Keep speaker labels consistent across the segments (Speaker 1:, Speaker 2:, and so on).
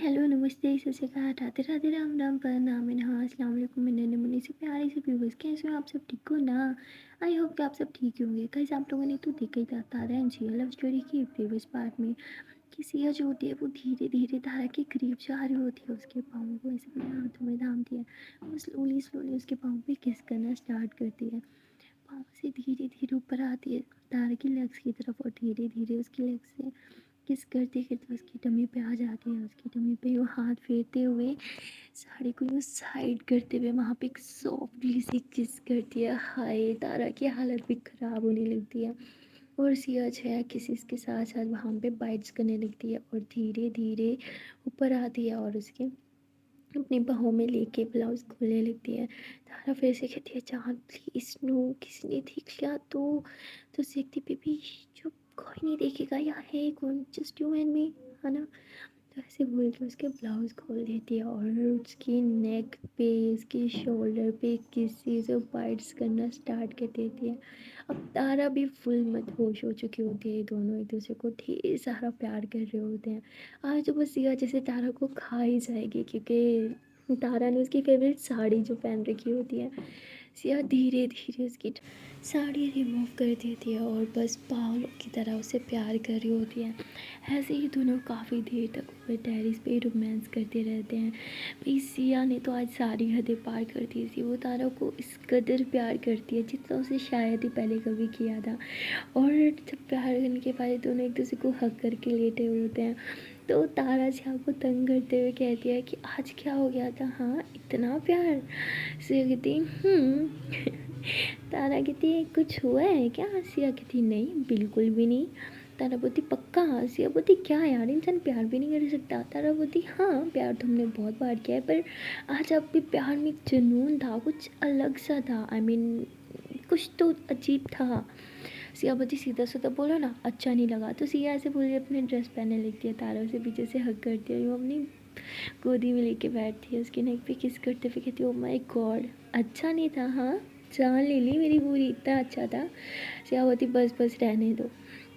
Speaker 1: Hello, नमस्ते, सत श्री अकाल, राधे राधे, राम राम, प्रणाम, हाँ, अस्सलाम वालेकुम, मेरे नन्हे मुन्ने से प्यारे से व्यूअर्स, कैसे हो आप सब? ठीक हो ना? आई होप कि आप सब ठीक ही होंगे। गाइस, आप लोगों ने तो देखा ही था तारा एंड सिया लव स्टोरी की प्रीवियस पार्ट में कि सिया जो होती है वो धीरे धीरे तारा के करीब जा रही होती है, उसके पाँव को ऐसे अपने हाथों में थामती है। वो स्लोली स्लोली उसके पाँव पे किस करना स्टार्ट करती है। पाँव से धीरे धीरे ऊपर आती है तारा की लेग्स की तरफ, और धीरे धीरे उसकी लेग्स से किस करते करते उसकी टमी पे आ जाती है। उसकी टमी पे वो हाथ फेरते हुए साड़ी को यूँ साइड करते हुए वहाँ पे एक सॉफ्टली सी किस करती है। हाय, तारा की हालत भी ख़राब होने लगती है और सिया जो है किसी के साथ साथ वहाँ पे बाइट्स करने लगती है और धीरे धीरे ऊपर आती है और उसके अपनी बाहों में लेके ब्लाउज़ खोलने लगती है। तारा फिर से कहती है, चाँद प्लीज़ नो, किसी ने देख लिया तो सीखती, बेबी चुप, कोई नहीं देखेगा, यहाँ है कौन, जस्ट यू एंड मी, है ना। तो ऐसे बोल के उसके ब्लाउज़ खोल देती है और उसकी नेक पे, उसके शोल्डर पे किसेस और बाइट्स करना स्टार्ट कर देती है। अब तारा भी फुल मदहोश हो चुकी होती है। दोनों एक दूसरे को ढेर सारा प्यार कर रहे होते हैं। आज तो बस सिया जैसे तारा को खा ही जाएगी, क्योंकि तारा ने उसकी फेवरेट साड़ी जो पहन रखी होती है, सिया धीरे धीरे उसकी साड़ी रिमूव कर देती है और बस पागलों की तरह उसे प्यार कर रही होती है। ऐसे ही दोनों काफ़ी देर तक ऊपर टेरिस पे रोमांस करते रहते हैं। भाई, सिया ने तो आज सारी हदें पार कर दी थी। वो तारा को इस कदर प्यार करती है जितना उसे शायद ही पहले कभी किया था। और जब प्यार करने के बाद दोनों एक दूसरे को हक करके लेटे हुए होते हैं, तो तारा सिया को तंग करते हुए कहती है कि आज क्या हो गया था, हाँ इतना प्यार। सिया कहती तारा कहती है, कुछ हुआ है क्या? सिया कहती, नहीं बिल्कुल भी नहीं। तारा बोलती, पक्का? सिया बोलती, क्या यार, इंसान प्यार भी नहीं कर सकता? तारा बोलती, हाँ प्यार तो हमने बहुत बार किया है, पर आज आप भी प्यार में एक जुनून था, कुछ अलग सा था। आई मीन कुछ तो अजीब था। सिया बोलती, सीधा सीधा बोलो ना, अच्छा नहीं लगा? तो सिया ऐसे बोली अपनी ड्रेस पहनने लगती है। तारा उसे पीछे से हग करती है, वो अपनी गोदी में लेके बैठती है, उसके नेक पे किस करते हुए कहती है, ओ माय गॉड, अच्छा नहीं था? हाँ, जान ले ली मेरी पूरी, इतना अच्छा था? सिया बोलती, बस बस रहने दो।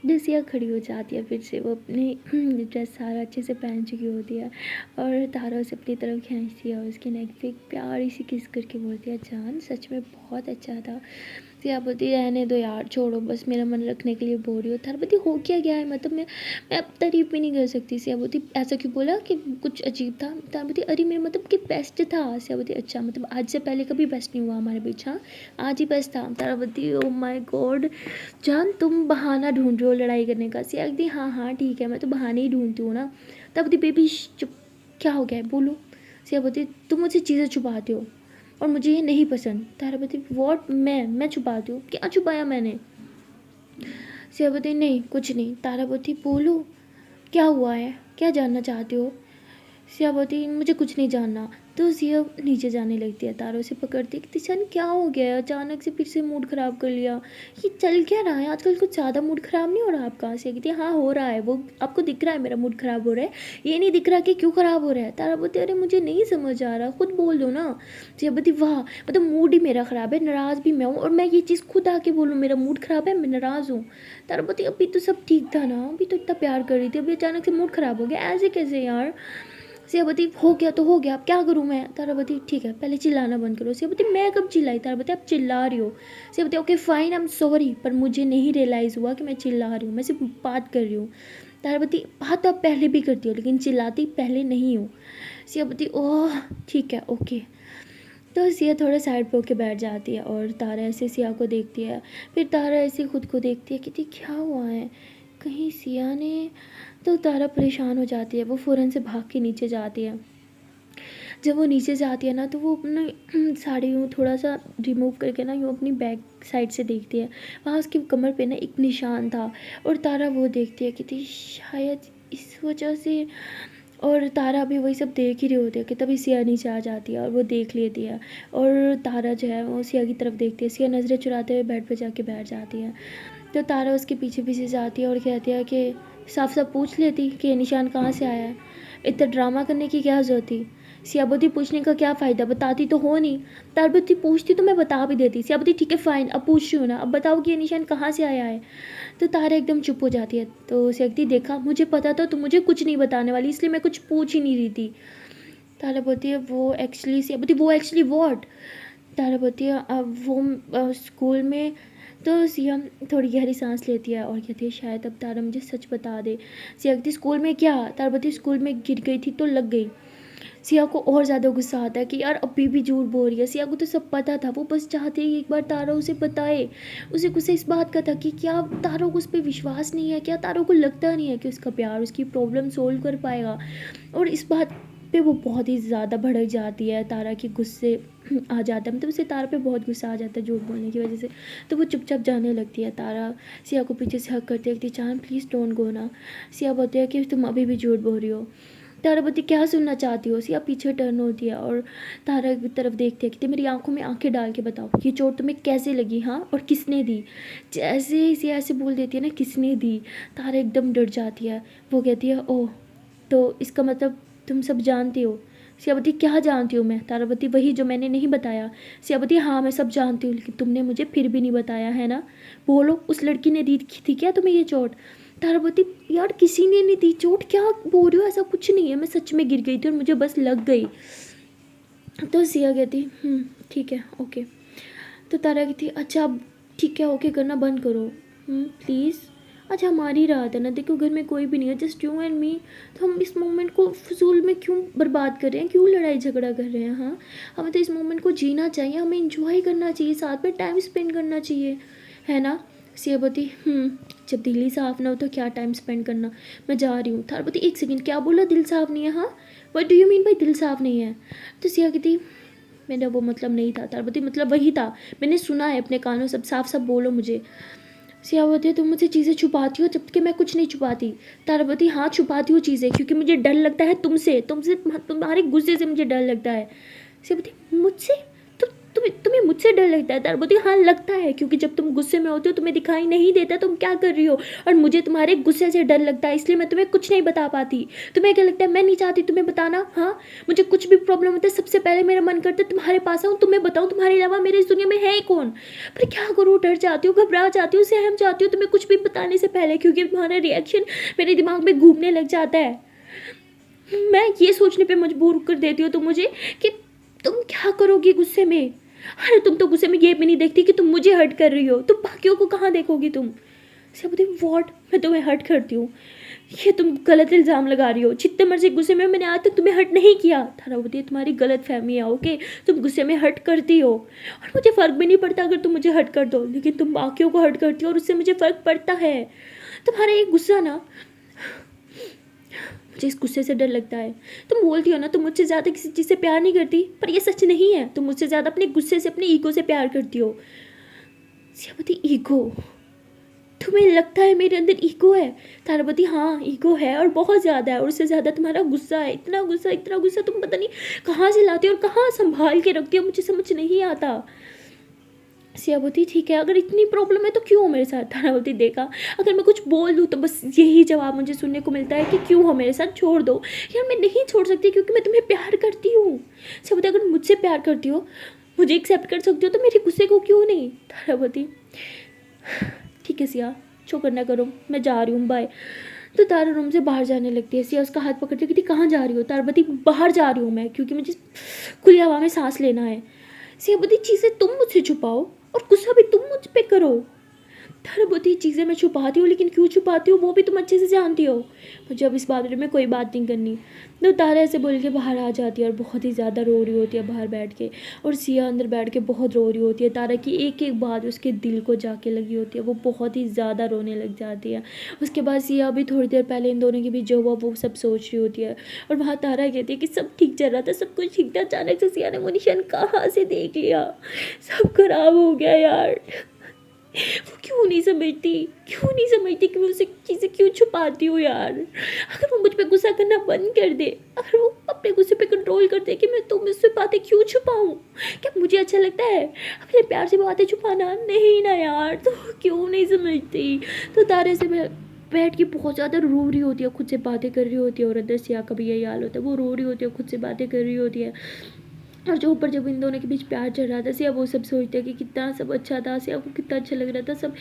Speaker 1: जब सिया खड़ी हो जाती है फिर से, वो अपनी ड्रेस सारा अच्छे से पहन चुकी होती है और तारा उसे अपनी तरफ खींचती है और उसके नेक पे एक प्यारी सी किस करके बोलती है, जान सच में बहुत अच्छा था। सिया बोलती, रहने दो यार, छोड़ो, बस मेरा मन रखने के लिए बोल रही हो? तारा बोलती, हो क्या गया है, मतलब मैं अब तारीफ भी नहीं कर सकती। सिया बोलती, ऐसा क्यों बोला कि कुछ अजीब था? तारा बोलती, अरे मेरा मतलब कि बेस्ट था। सिया बोलती, अच्छा, मतलब आज से पहले कभी बेस्ट नहीं हुआ हमारे बीच? हाँ, आज ही बेस्ट था? तारा बोलती, ओ माय गॉड, जान तुम बहाना ढूंढ रहे हो लड़ाई करने का? सिया कहती, हाँ हाँ ठीक है, मैं तो बहाने ही ढूंढती हूँ ना। तब बोलती, बेबी चुप, क्या हो गया है, बोलो। सिया बोलती, तुम मुझसे चीज़ें छुपाते हो और मुझे ये नहीं पसंद। तारा बोलती, वॉट, मैं छुपाती हूँ? क्या छुपाया मैंने? सिया बोलती, नहीं कुछ नहीं। तारा बोलती, बोलो क्या हुआ है, क्या जानना चाहते हो? सिया बोलती, मुझे कुछ नहीं जानना। तो सिया नीचे जाने लगती है। तारा उसे पकड़ती है कि तिशन क्या हो गया है, अचानक से फिर से मूड ख़राब कर लिया, ये चल क्या रहा है आजकल? कुछ ज़्यादा मूड ख़राब नहीं हो रहा आपका? सिया कहती है, हाँ हो रहा है, वो आपको दिख रहा है मेरा मूड ख़राब हो रहा है, ये नहीं दिख रहा कि क्यों ख़राब हो रहा है? तारा बोलती, अरे मुझे नहीं समझ आ रहा, खुद बोल दो ना। सिया बोलती, वाह, मतलब मूड ही मेरा ख़राब है, नाराज़ भी मैं हूँ, और मैं ये चीज़ खुद आके बोलूँ मेरा मूड ख़राब है, मैं नाराज़ हूँ? तारा बोलती, अभी तो सब ठीक था ना, अभी तो इतना प्यार कर रही थी, अभी अचानक से मूड ख़राब हो गया, ऐसे कैसे यार? सियाबती, हो गया तो हो गया, अब क्या करूँ मैं? ताराबती, ठीक है पहले चिल्लाना बंद करो। सियाबती, मैं कब चिल्लाई? ताराबती, आप चिल्ला रही हो। Siyabati, okay fine, I am sorry, पर मुझे नहीं रियलाइज़ हुआ कि मैं चिल्ला रही हूँ, मैं सिर्फ बात कर रही हूँ। ताराबती, बात तो आप पहले भी करती हो लेकिन चिल्लाती पहले नहीं हो। सियाबती, ओह ठीक है ओके। तो सिया थोड़ा साइड पे होके बैठ जाती है और तारा ऐसे सिया को देखती है। फिर तारा ऐसे खुद को देखती है, कहती क्या हुआ है, कहीं सिया ने? तो तारा परेशान हो जाती है, वो फ़ौरन से भाग के नीचे जाती है। जब वो नीचे जाती है ना, तो वो अपना साड़ी यूँ थोड़ा सा रिमूव करके ना यूँ अपनी बैक साइड से देखती है। वहाँ उसकी कमर पे ना एक निशान था और तारा वो देखती है, कहती शायद इस वजह से। और तारा भी वही सब देख ही रही होती है कि तभी सिया नीचे आ जाती है और वो देख लेती है। और तारा जो है वो सिया की तरफ देखती है, सिया नज़रें चुराते हुए बेड पे जाके बैठ जाती है। तो तारा उसके पीछे पीछे जाती है और कहती है कि साफ साफ पूछ लेती कि ये निशान कहाँ से आया है, इतना ड्रामा करने की क्या ज़रूरत थी। सियाबती पूछने का क्या फ़ायदा, बताती तो हो नहीं। तारबती पूछती तो मैं बता भी देती। सियाबती ठीक है फ़ाइन, अब पूछ रही हूँ ना, अब बताओ कि ये निशान कहाँ से आया है। तो तारा एकदम चुप हो जाती है। तो सियाबती देखा, मुझे पता था तुम मुझे कुछ नहीं बताने वाली, इसलिए मैं कुछ पूछ ही नहीं रही थी। तारा बोलती है वो एक्चुअली, सियाबती वो एक्चुअली वॉट। तारा बोलती है अब वो स्कूल में। तो सिया थोड़ी गहरी सांस लेती है और कहती है शायद अब तारा मुझे सच बता दे। सिया कहती स्कूल में क्या। तारा बोलती स्कूल में गिर गई थी तो लग गई। सिया को और ज़्यादा गुस्सा आता है कि यार अभी भी झूठ बोल रही है। सिया को तो सब पता था, वो बस चाहती है कि एक बार तारा उसे बताए। उसे गुस्सा इस बात का था कि क्या तारा को उस पर विश्वास नहीं है, क्या तारा को लगता नहीं है कि उसका प्यार उसकी प्रॉब्लम सोल्व कर पाएगा। और इस बात पे वो बहुत ही ज़्यादा भड़क जाती है, तारा के गुस्से आ जाता है, मतलब उसे तारा पे बहुत गुस्सा आ जाता है झूठ बोलने की वजह से। तो वो चुपचाप जाने लगती है। तारा सिया को पीछे से हक करती है कि चांद प्लीज़ डोंट गो ना। सिया बोलती है कि तुम अभी भी झूठ बोल रही हो। तारा बोलती क्या सुनना चाहती हो। सिया पीछे टर्न होती है और तारा की तरफ देखती है कि मेरी आंखों में आंखें डाल के बताओ ये चोट तुम्हें कैसे लगी, हाँ, और किसने दी। जैसे ही सिया ऐसे बोल देती है ना किसने दी, तारा एकदम डर जाती है। वो कहती है ओह, तो इसका मतलब तुम सब जानती हो। सियावती क्या जानती हूँ मैं। तारावती वही जो मैंने नहीं बताया। सियावती हाँ मैं सब जानती हूँ, लेकिन तुमने मुझे फिर भी नहीं बताया है ना। बोलो उस लड़की ने दी थी क्या तुम्हें ये चोट। तारावती यार किसी ने नहीं दी चोट, क्या बोल रही हो, ऐसा कुछ नहीं है, मैं सच में गिर गई थी और मुझे बस लग गई। तो सिया कहती ठीक है ओके। तो तारा कहती अच्छा अब ठीक है ओके करना बंद करो प्लीज़। अच्छा हमारी रात है ना, देखो घर में कोई भी नहीं है, जस्ट यू एंड मी। तो हम इस मोमेंट को फजूल में क्यों बर्बाद कर रहे हैं, क्यों लड़ाई झगड़ा कर रहे हैं। हाँ हमें तो इस मोमेंट को जीना चाहिए, हमें इंजॉय करना चाहिए, साथ में टाइम स्पेंड करना चाहिए, है ना। सियाबती जब दिल ही साफ़ ना हो तो क्या टाइम स्पेंड करना, मैं जा रही हूँ। थारबती एक सेकंड क्या बोला, दिल साफ़ नहीं है, हाँ व्हाट डू यू मीन भाई दिल साफ़ नहीं है। तो सिया कहती मेरा वो मतलब नहीं था। तारबती मतलब वही था, मैंने सुना है अपने कानों, सब साफ साफ बोलो मुझे। सियावती तुम मुझसे चीज़ें छुपाती हो जबकि मैं कुछ नहीं छुपाती। तारावती हाँ छुपाती हूँ चीज़ें क्योंकि मुझे डर लगता है तुमसे, तुम्हारे गुस्से से मुझे डर लगता है। सियावती मुझसे, तुम्हें मुझसे डर लगता है। तारावती हाँ लगता है, क्योंकि जब तुम गुस्से में होते हो तुम्हें दिखाई नहीं देता तुम क्या कर रही हो, और मुझे तुम्हारे गुस्से से डर लगता है, इसलिए मैं तुम्हें कुछ नहीं बता पाती। तुम्हें क्या लगता है मैं नहीं चाहती तुम्हें बताना। हाँ मुझे कुछ भी प्रॉब्लम होता है सबसे पहले मेरा मन करता है तुम्हारे पास आऊँ, तुम्हें बताऊँ, तुम्हारे अलावा मेरे इस दुनिया में है ही कौन। पर क्या करूँ, डर जाती हूँ, घबरा जाती हूँ, सहम जाती हूँ तुम्हें कुछ भी बताने से पहले, क्योंकि तुम्हारा रिएक्शन मेरे दिमाग में घूमने लग जाता है। मैं ये सोचने पर मजबूर कर देती हो तुम मुझे कि तुम क्या करोगी गुस्से में। अरे तुम तो गुस्से में ये भी नहीं देखती कि तुम मुझे हर्ट कर रही हो, तुम बाकियों को कहाँ देखोगी तुम। सियावती वॉट, मैं तुम्हें हर्ट करती हूँ, ये तुम गलत इल्ज़ाम लगा रही हो। जितने मर्जी गुस्से में, मैंने आज तक तुम्हें हर्ट नहीं किया। तारावती तुम्हारी गलत फहमी है ओके, तुम गुस्से में हर्ट करती हो और मुझे फ़र्क भी नहीं पड़ता अगर तुम मुझे हर्ट कर दो, लेकिन तुम बाकियों को हर्ट करती हो और उससे मुझे फ़र्क पड़ता है। तुम्हारा ये गुस्सा ना, मुझे इस गुस्से से डर लगता है। तुम बोलती हो ना तुम मुझसे ज़्यादा किसी चीज़ से प्यार नहीं करती, पर ये सच नहीं है, तुम मुझसे ज़्यादा अपने गुस्से से, अपने ईगो से प्यार करती हो। सियावती ईगो, तुम्हें लगता है मेरे अंदर ईगो है। तारावती हाँ ईगो है और बहुत ज़्यादा है, और उससे ज़्यादा तुम्हारा गुस्सा है। इतना गुस्सा, इतना गुस्सा तुम पता नहीं कहाँ से लाती हो और कहाँ संभाल के रखती हो, मुझे समझ नहीं आता। सियावती ठीक है अगर इतनी प्रॉब्लम है तो क्यों हो मेरे साथ। तारावती देखा अगर मैं कुछ बोल दूँ तो बस यही जवाब मुझे सुनने को मिलता है कि क्यों हो मेरे साथ, छोड़ दो। यार मैं नहीं छोड़ सकती क्योंकि मैं तुम्हें प्यार करती हूँ। सियावती अगर मुझसे प्यार करती हो, मुझे एक्सेप्ट कर सकती हो, तो मेरे गुस्से को क्यों नहीं। तारावती ठीक है सिया जो करना करो, मैं जा रही हूँ बाय। तो तारा रूम से बाहर जाने लगती है। सिया उसका हाथ पकड़ती है, कहती कहाँ जा रही हो। तारावती बाहर जा रही हूँ मैं, क्योंकि मुझे खुली हवा में सांस लेना है। सियावती चीज़ें तुम मुझसे छुपाओ और गुस्सा भी तुम मुझ पे करो। तारावती चीज़ें मैं छुपाती हूँ, लेकिन क्यों छुपाती हूँ वो भी तुम अच्छे से जानती हो, मुझे अब इस बारे में कोई बात नहीं करनी। तो तारा ऐसे बोल के बाहर आ जाती है और बहुत ही ज़्यादा रो रही होती है बाहर बैठ के, और सिया अंदर बैठ के बहुत रो रही होती है। तारा की एक एक बात उसके दिल को जाके लगी होती है, वो बहुत ही ज़्यादा रोने लग जाती है। उसके बाद सिया भी थोड़ी देर पहले इन दोनों के बीच जो हुआ वो सब सोच रही होती है, और वहाँ तारा कहती है कि सब ठीक चल रहा था, सब कुछ ठीक था, अचानक से सिया ने वो निशान कहाँ से देख लिया, सब खराब हो गया यार। वो क्यों नहीं समझती कि मैं उसे चीज़ें क्यों छुपाती हूँ यार। अगर वो मुझ पे गुस्सा करना बंद कर दे, अगर वो अपने गुस्से पे कंट्रोल कर दे कि मैं तुम मुझसे बातें क्यों छुपाऊँ, क्या मुझे अच्छा लगता है अपने प्यार से बातें छुपाना, नहीं ना यार। तो क्यों नहीं समझती। तो तारे से बैठ के बहुत ज़्यादा रो रही होती है, खुद से बातें कर रही होती है, और अंदर सिया का भी यही हाल होता है, वो रो रही होती है, खुद से बातें कर रही होती है। और जो ऊपर जब इन दोनों के बीच प्यार चल रहा था, सिया वो सब सोचते हैं कि कितना सब अच्छा था, सिया को कितना अच्छा लग रहा था, सब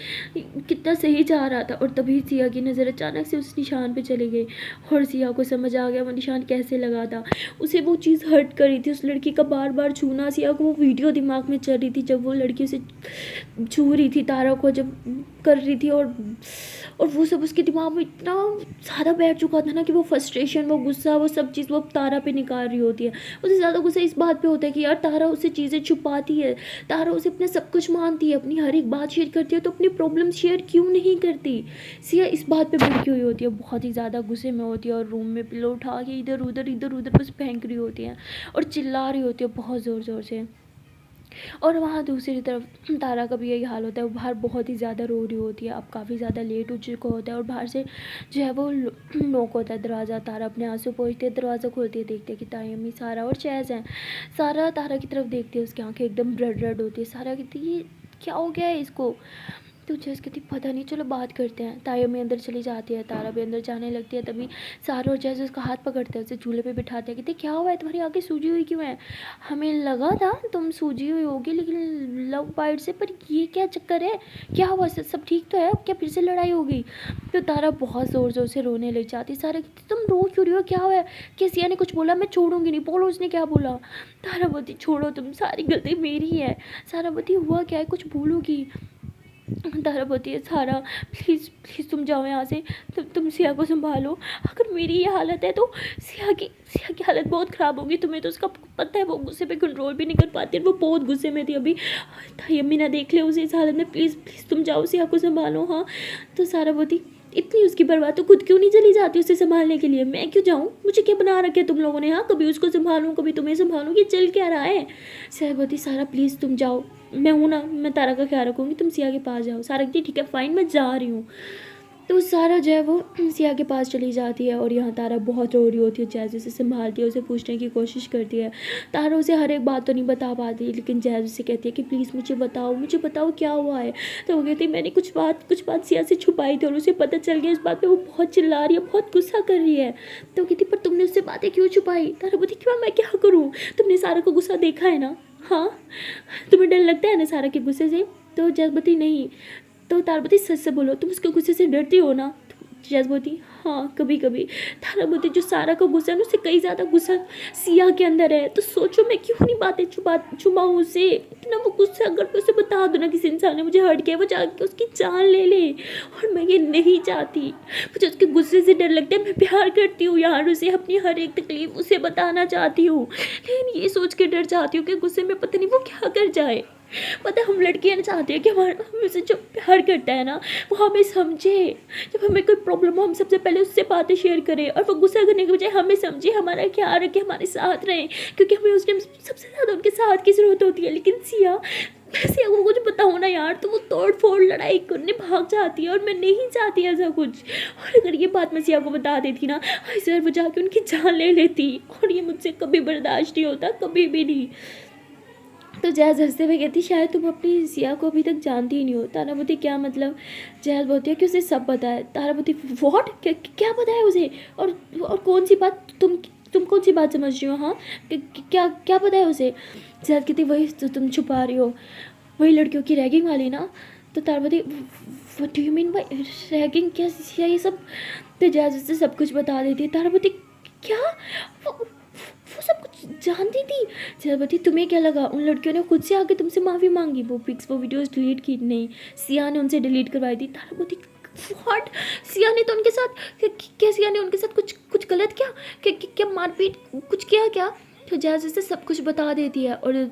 Speaker 1: कितना सही जा रहा था। और तभी सिया की नज़र अचानक से उस निशान पे चली गई, और सिया को समझ आ गया वो निशान कैसे लगा था। उसे वो चीज़ हर्ट कर रही थी, उस लड़की का बार बार छूना। सिया को वो वीडियो दिमाग में चल रही थी जब वो लड़की उसे छू रही थी, तारा को जब कर रही थी, और वो सब उसके दिमाग में इतना ज़्यादा बैठ चुका था ना कि वो फ्रस्ट्रेशन, वो गुस्सा, वो सब चीज़ वो तारा पे निकाल रही होती है। उसे ज़्यादा गुस्सा इस बात पे होता है कि यार तारा उससे चीज़ें छुपाती है, तारा उसे अपना सब कुछ मानती है, अपनी हर एक बात शेयर करती है, तो अपनी प्रॉब्लम शेयर क्यों नहीं करती। सिया इस बात पे भड़की हुई होती है, बहुत ही ज़्यादा गुस्से में होती है, और रूम में पिलो उठा के इधर उधर बस फेंक रही होती है, और चिल्ला रही होती है बहुत ज़ोर ज़ोर से। और वहाँ दूसरी तरफ तारा का भी यही हाल होता है, वो बाहर बहुत ही ज़्यादा रो रही होती है, अब काफ़ी ज़्यादा लेट हो चुका होता है, और बाहर से जो है वो नॉक होता है दरवाज़ा। तारा अपने आंसू पोंछती है, दरवाज़ा खोलती है, देखते है कि ताई अम्मी सारा और चैज़ हैं। सारा तारा की तरफ देखती है, उसकी आंखें एकदम रेड रेड होती है। सारा कहती है ये क्या हो गया है इसको, तो जैस कहती पता नहीं, चलो बात करते हैं। ताया में अंदर चली जाती है, तारा भी अंदर जाने लगती है, तभी सारा और जैसे उसका हाथ पकड़ते हैं, उसे चूल्हे पे बिठाते हैं। कहते क्या हुआ है, तुम्हारी आंखें सूजी हुई क्यों है, हमें लगा था तुम सूजी हुई होगी लेकिन लव बाइट से, पर ये क्या चक्कर है, क्या हुआ, सब ठीक तो है, अब क्या फिर से लड़ाई होगी। तो तारा बहुत ज़ोर ज़ोर से रोने लग जाती। सारा कहती तुम रो क्यों रही हो, क्या हुआ है, क्या सिया ने कुछ बोला, मैं छोड़ूंगी नहीं, बोलो उसने क्या बोला। तारा बोलती छोड़ो तुम, सारी गलती मेरी है। सारा बोलती हुआ क्या है, कुछ बोलोगी। तारा बोलती है सारा प्लीज़ प्लीज़ तुम जाओ यहाँ से, तुम सिया को संभालो, अगर मेरी ये हालत है तो सिया की हालत बहुत ख़राब होगी। तुम्हें तो उसका पता है, वो गुस्से पे कंट्रोल भी नहीं कर पाती, वो बहुत गुस्से में थी अभी, ताई अम्मी ना देख ले उसे इस हालत में, प्लीज़ प्लीज़ तुम जाओ सिया को संभालो। हाँ, तो सारा बोलती इतनी उसकी परवाह तो खुद क्यों नहीं चली जाती उसे संभालने के लिए, मैं क्यों जाऊँ, मुझे क्या बना रखे तुम लोगों ने, हाँ कभी उसको संभालूँ कभी तुम्हें संभालूँ, ये चल क्या रहा है। सिया बोलती सारा प्लीज़ तुम जाओ, मैं हूँ ना, मैं तारा का ख्याल रखूँगी, तुम सिया के पास जाओ। सारा कहती ठीक है फाइन, मैं जा रही हूँ। तो सारा जो है वो सिया के पास चली जाती है, और यहाँ तारा बहुत रो रही होती है, जैज़ उसे संभालती है, उसे पूछने की कोशिश करती है। तारा उसे हर एक बात तो नहीं बता पाती, लेकिन जैज़ उसे कहती है कि प्लीज़ मुझे बताओ क्या हुआ है। तो वो कहती है मैंने कुछ बात सिया से छुपाई थी, और उसे पता चल गया इस बात पे, वो बहुत चिल्ला रही है, बहुत गुस्सा कर रही है। तो कहती पर तुमने उससे बातें क्यों छुपाई। तारा बोलती क्यों, मैं क्या करूँ, तुमने सारा को गुस्सा देखा है ना, हाँ तुम्हें डर लगता है ना सारा के गुस्से से। तो जैज़ नहीं, तो ताराबती सच से बोलो, तुम उसके गुस्से से डरती हो ना। जैज़ हाँ कभी कभी। ताराबती जो सारा का गुस्सा है ना, उससे कई ज़्यादा गुस्सा सिया के अंदर है, तो सोचो मैं क्यों नहीं बातें छुपाऊँ उससे, इतना वो गुस्सा अगर मैं उसे बता दूँ ना किसी इंसान ने मुझे हर्ट किया, वो जाके उसकी जान ले ले, और मैं ये नहीं चाहती। मुझे उसके गुस्से से डर लगता है, मैं प्यार करती हूँ यार उसे, अपनी हर एक तकलीफ उसे बताना चाहती हूँ, लेकिन ये सोच के डर जाती हूँ कि गुस्से में पता नहीं वो क्या कर जाए। पता है हम लड़कियां चाहते हैं कि हमसे जो प्यार करता है ना वो हमें समझे, जब हमें कोई प्रॉब्लम हो हम सबसे पहले उससे बातें शेयर करें, और वो गुस्सा करने के बजाय हमें समझे, हमारा ख्याल रखे, हमारे साथ रहें, क्योंकि हमें उस टाइम सबसे ज़्यादा उनके साथ की ज़रूरत होती है। लेकिन सिया को कुछ बताओ ना यार, तो वो तोड़ फोड़ लड़ाई करने भाग जाती है, और मैं नहीं चाहती ऐसा कुछ। और अगर ये बात मैं सिया को बता देती ना, ऐसे वो जाके उनकी जान ले लेती, और ये मुझसे कभी बर्दाश्त नहीं होता, कभी भी नहीं। तो जैज़ हंसते हुए कहती शायद तुम अपनी सिया को अभी तक जानती ही नहीं हो। तारा बोलती क्या मतलब। जैज़ बोलती है कि उसे सब पता है। तारा बोलती व्हाट, क्या पता है उसे, और कौन सी बात, तुम कौन सी बात समझ रही हो, हाँ क्या क्या पता है उसे। जैज़ कहती वही तो तुम छुपा रही हो, वही लड़कियों की रैगिंग वाली ना। तो तारा बोलती what do you mean bye ragging, क्या ये सब। तो जैज़ उससे सब कुछ बता देती है। तारा बोलती क्या, वो सब कुछ जानती थी। जयवती तुम्हें क्या लगा उन लड़कियों ने खुद से आके तुमसे माफ़ी मांगी, वो पिक्स वो वीडियोस डिलीट की नहीं, सिया ने उनसे डिलीट करवाई थी। ताराबती व्हाट, सिया ने तो उनके साथ क्या, सिया ने उनके साथ कुछ गलत किया, क्या मारपीट कुछ किया क्या। तो जैज़ से सब कुछ बता देती है, और